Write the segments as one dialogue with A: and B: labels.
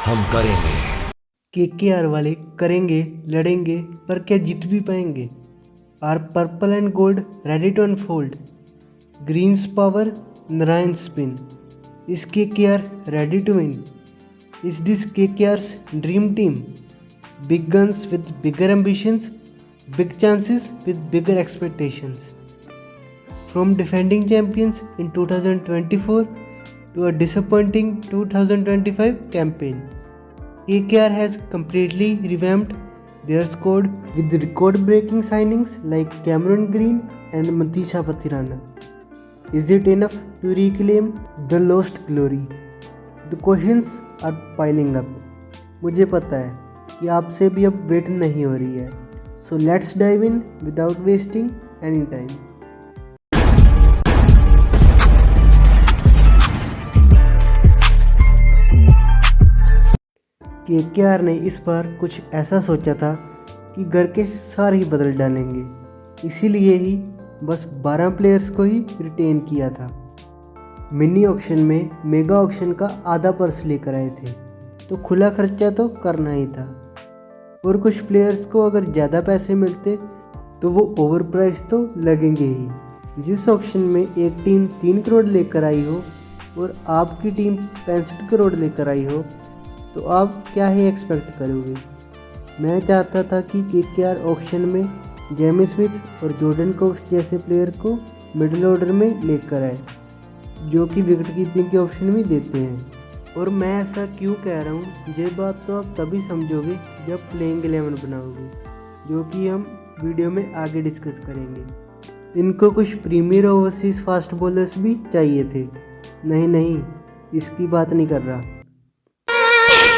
A: हम करेंगे।
B: केकेआर वाले करेंगे, लड़ेंगे, पर क्या जीत भी पाएंगे? Are purple and gold ready to unfold? Green's power, Narayan spin. Is KKR ready to win? Is this KKR's dream team? Big guns with bigger ambitions, big chances with bigger expectations. From defending champions in 2024 to a disappointing 2025 campaign, KKR has completely revamped their squad with record-breaking signings like Cameron Green and Matisha Pathirana. Is it enough to reclaim the lost glory? The questions are piling up. मुझे पता है कि आपसे भी अब wait नहीं हो रही है. So let's dive in without wasting any time. KKR ने इस बार कुछ ऐसा सोचा था कि घर के सारे ही बदल डालेंगे. इसीलिए ही बस 12 प्लेयर्स को ही रिटेन किया था. मिनी ऑक्शन में मेगा ऑक्शन का आधा पर्स लेकर आए थे, तो खुला खर्चा तो करना ही था. और कुछ प्लेयर्स को अगर ज़्यादा पैसे मिलते तो वो ओवर प्राइस तो लगेंगे ही. जिस ऑक्शन में एक टीम 3 करोड़ लेकर आई हो और आपकी टीम 65 करोड़ लेकर आई हो, तो आप क्या ही एक्सपेक्ट करोगे. मैं चाहता था कि केकेआर ऑक्शन में जेमी स्मिथ और जॉर्डन कॉक्स जैसे प्लेयर को मिडिल ऑर्डर में लेकर आए, जो कि विकेट कीपिंग के ऑप्शन भी देते हैं. और मैं ऐसा क्यों कह रहा हूँ, ये बात तो आप तभी समझोगे जब प्लेइंग 11 बनाओगे, जो कि हम वीडियो में आगे डिस्कस करेंगे. इनको कुछ प्रीमियर ओवरसीज फास्ट बॉलर्स भी चाहिए थे. नहीं, इसकी बात नहीं कर रहा.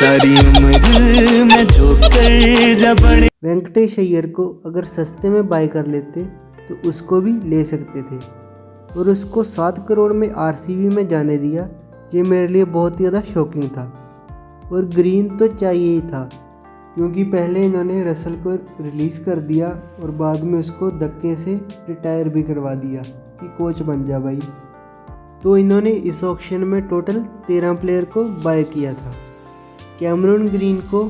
C: सारी उम्र में जो कर
B: वेंकटेश अय्यर को अगर सस्ते में बाय कर लेते तो उसको भी ले सकते थे, और उसको 7 करोड़ में आरसीबी में जाने दिया. ये मेरे लिए बहुत ही ज़्यादा शॉकिंग था. और ग्रीन तो चाहिए ही था, क्योंकि पहले इन्होंने रसल को रिलीज़ कर दिया और बाद में उसको धक्के से रिटायर भी करवा दिया कि कोच बन जा भाई. तो इन्होंने इस ऑक्शन में टोटल 13 प्लेयर को बाय किया था. कैमरून ग्रीन को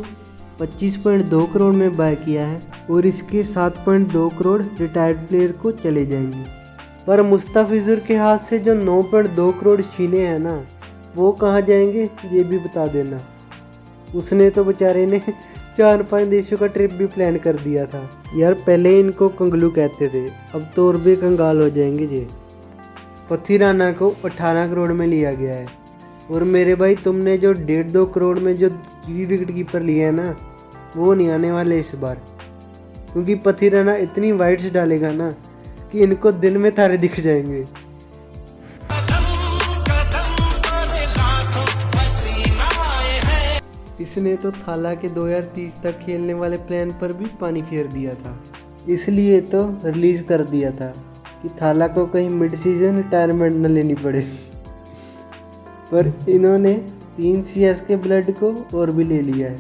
B: 25.2 करोड़ में बाय किया है, और इसके 7.2 करोड़ रिटायर्ड प्लेयर को चले जाएंगे. पर मुस्तफिजुर के हाथ से जो 9.2 करोड़ छीने हैं ना, वो कहाँ जाएंगे ये भी बता देना. उसने तो बेचारे ने 4-5 देशों का ट्रिप भी प्लान कर दिया था. यार पहले इनको कंगलू कहते थे, अब तो और भी कंगाल हो जाएंगे ये. पथिराना को 18 करोड़ में लिया गया है. और मेरे भाई तुमने जो 1.5-2 करोड़ में जो विकेट कीपर लिए हैं ना, वो नहीं आने वाले इस बार, क्योंकि पथिराना इतनी वाइड्स डालेगा ना कि इनको दिन में तारे दिख जाएंगे. इसने तो थाला के 2030 तक खेलने वाले प्लान पर भी पानी फेर दिया था. इसलिए तो रिलीज़ कर दिया था कि थाला को कहीं मिड सीजन रिटायरमेंट न लेनी पड़े. पर इन्होंने 3 सीएसके ब्लड को और भी ले लिया है.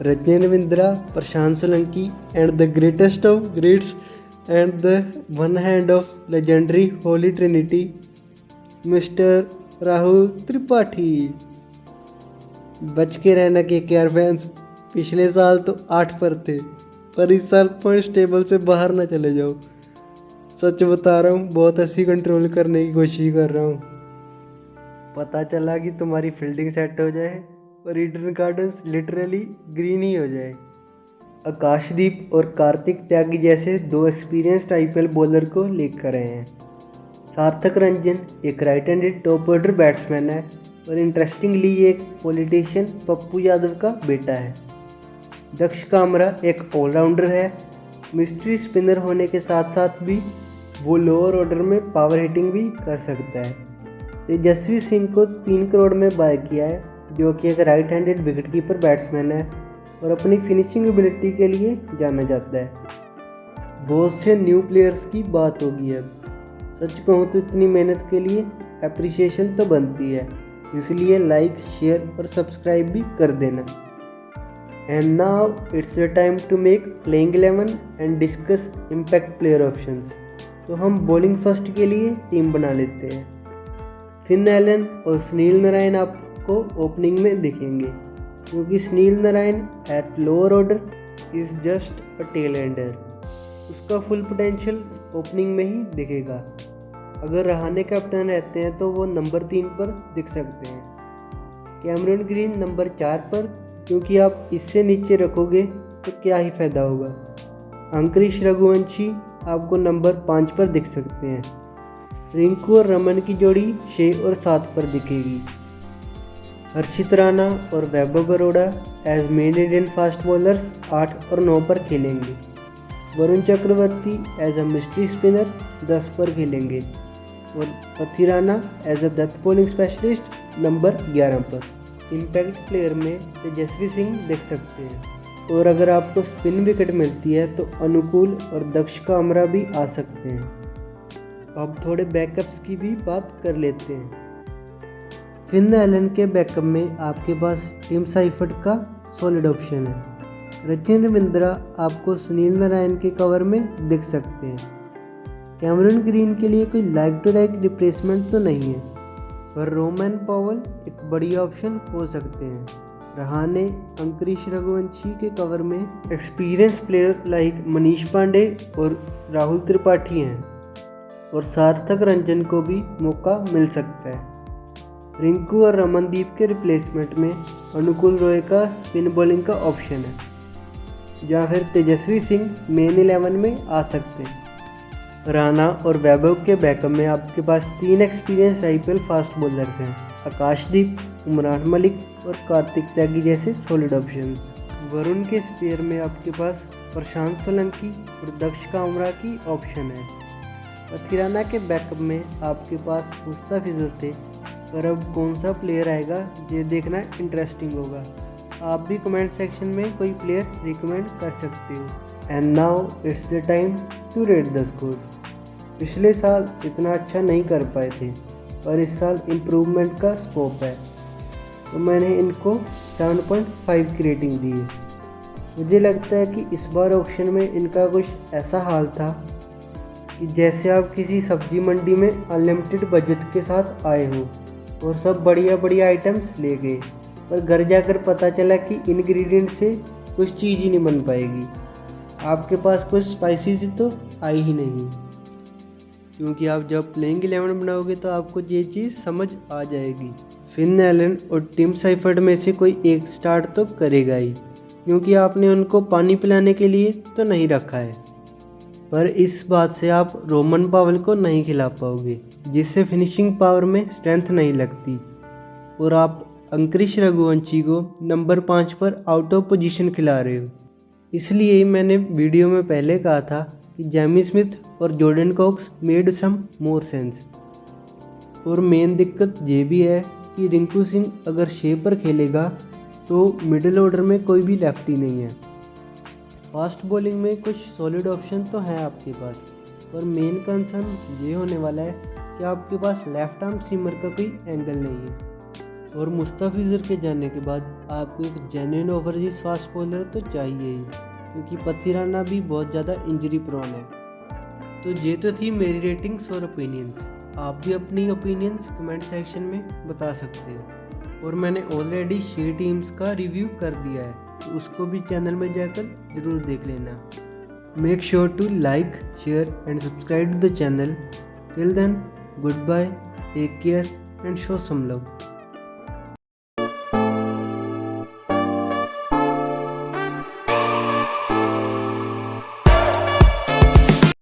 B: Rajni Ravindra, Prashant Solanki and the greatest of greats and the one hand of legendary holy trinity mister Rahul Tripathi. बच के रहना केकेआर फैंस. पिछले साल तो 8 पर थे, पर इस साल पॉइंट्स टेबल से बाहर ना चले जाओ. सच बता रहा हूँ, बहुत ऐसी कंट्रोल करने की कोशिश कर रहा हूँ. पता चला कि तुम्हारी फील्डिंग सेट हो जाए और ईडन गार्डन्स लिटरली ग्रीन ही हो जाए. आकाशदीप और कार्तिक त्यागी जैसे 2 एक्सपीरियंस्ड आईपीएल बॉलर को लेकर आए हैं. सार्थक रंजन एक right handed top order batsman है, और इंटरेस्टिंगली ये एक पॉलिटिशियन पप्पू यादव का बेटा है. दक्ष कामरा एक ऑलराउंडर है. मिस्ट्री स्पिनर होने के साथ साथ भी वो लोअर ऑर्डर में पावर हिटिंग भी कर सकता है. तेजस्वी सिंह को 3 करोड़ में बाय किया है, जो कि एक right handed wicket keeper batsman है और अपनी फिनिशिंग एबिलिटी के लिए जाना जाता है. बहुत से न्यू प्लेयर्स की बात होगी अब. सच कहूँ तो इतनी मेहनत के लिए अप्रिसिएशन तो बनती है, इसलिए लाइक, शेयर और सब्सक्राइब भी कर देना. And now it's your time to make playing 11 and discuss impact player options. तो हम बॉलिंग फर्स्ट के लिए टीम बना लेते हैं. फिन एलन और सुनील नारायण आपको ओपनिंग में दिखेंगे, क्योंकि Sunil Narine at lower order is just a tail ender. उसका फुल पोटेंशियल ओपनिंग में ही दिखेगा। अगर रहाणे कैप्टन रहते हैं तो वो नंबर 3 पर दिख सकते हैं, कैमरन ग्रीन नंबर 4 पर, क्योंकि आप इससे नीचे रखोगे तो क्या ही फ़ायदा होगा। अंकुरिश रघुवंशी आपको नंबर 5 पर दिख सकते हैं। रिंकू और रमन की जोड़ी 6 और 7 पर दिखेगी। हर्षित राणा और Vaibhav Baroda as main Indian fast bowlers 8 और 9 पर खेलेंगे। Varun Chakravarthy as a mystery spinner 10 पर खेलेंगे और Pathi Rana as a death bowling specialist number 11 पर। इम्पैक्ट प्लेयर में तेजस्वी सिंह देख सकते हैं, और अगर आपको स्पिन विकेट मिलती है तो अनुकूल और दक्ष कामरा भी आ सकते हैं। अब थोड़े बैकअप्स की भी बात कर लेते हैं। फिन एलन के बैकअप में आपके पास टिम साइफर्ट का सॉलिड ऑप्शन है। रचिन रविंद्रा आपको सुनील नारायण के कवर में दिख सकते हैं। कैमरन ग्रीन के लिए कोई लाइक टू लाइक रिप्लेसमेंट तो नहीं है, पर रोमैन पॉवल एक बढ़िया ऑप्शन हो सकते हैं। रहाणे अंकुरिश रघुवंशी के कवर में experience player like Manish Pandey और राहुल त्रिपाठी हैं, और सार्थक रंजन को भी मौका मिल सकता है। रिंकू और रमनदीप के रिप्लेसमेंट में अनुकूल रॉय का स्पिन बॉलिंग का ऑप्शन है, या फिर तेजस्वी सिंह मेन 11 में आ सकते हैं। राणा और वैभव के बैकअप में आपके पास 3 एक्सपीरियंस IPL फास्ट बॉलर्स हैं, आकाशदीप, उमरान मलिक और कार्तिक त्यागी जैसे सॉलिड ऑप्शंस। वरुण के स्पेयर में आपके पास प्रशांत सोलंकी और दक्ष कामरा की ऑप्शन है। पथिराना के बैकअप में आपके पास मुस्तफिजुर थे, पर अब कौन सा प्लेयर आएगा ये देखना इंटरेस्टिंग होगा। आप भी कमेंट सेक्शन में कोई प्लेयर रिकमेंड कर सकते हो। And now it's the time to rate the score. पिछले साल इतना अच्छा नहीं कर पाए थे, पर इस साल इम्प्रूवमेंट का स्कोप है, तो मैंने इनको 7.5 की रेटिंग दी है। मुझे लगता है कि इस बार ऑक्शन में इनका कुछ ऐसा हाल था कि जैसे आप किसी सब्जी मंडी में अनलिमिटेड बजट के साथ आए हो और सब बढ़िया बढ़िया आइटम्स ले गए, पर घर जाकर पता चला कि इंग्रेडिएंट से कुछ चीज़ ही नहीं बन पाएगी। आपके पास कुछ स्पाइसेस तो आई ही नहीं, क्योंकि आप जब प्लेइंग 11 बनाओगे तो आपको ये चीज़ समझ आ जाएगी। फिन एलन और टिम साइफर्ट में से कोई एक स्टार्ट तो करेगा ही, क्योंकि आपने उनको पानी पिलाने के लिए तो नहीं रखा है। पर इस बात से आप रोमन पॉवल को नहीं खिला पाओगे, जिससे फिनिशिंग पावर में स्ट्रेंथ नहीं लगती, और आप अंकुरिश रघुवंशी को नंबर 5 पर आउट ऑफ पोजीशन खिला रहे हो। इसलिए ही मैंने वीडियो में पहले कहा था कि जेमी स्मिथ और Jordan Cox made some more sense. और मेन दिक्कत ये भी है कि रिंकू सिंह अगर 6 पर खेलेगा तो मिडिल ऑर्डर में कोई भी लेफ्टी नहीं है। फास्ट बॉलिंग में कुछ सॉलिड ऑप्शन तो हैं आपके पास, पर मेन कंसर्न ये होने वाला है कि आपके पास लेफ्ट आर्म सीमर का कोई एंगल नहीं है। और मुस्तफिजुर के जाने के बाद आपको एक जेन्युइन ओवरसीज फास्ट बॉलर तो चाहिए ही, क्योंकि पथी राणा भी बहुत ज़्यादा इंजरी प्रोन है। तो ये तो थी मेरी रेटिंग्स और ओपिनियंस। आप भी अपनी ओपिनियंस कमेंट सेक्शन में बता सकते हो। और मैंने ऑलरेडी 6 टीम्स का रिव्यू कर दिया है, तो उसको भी चैनल में जाकर ज़रूर देख लेना। Make sure to like, share and subscribe to the channel. Till then, goodbye, take care and show some love.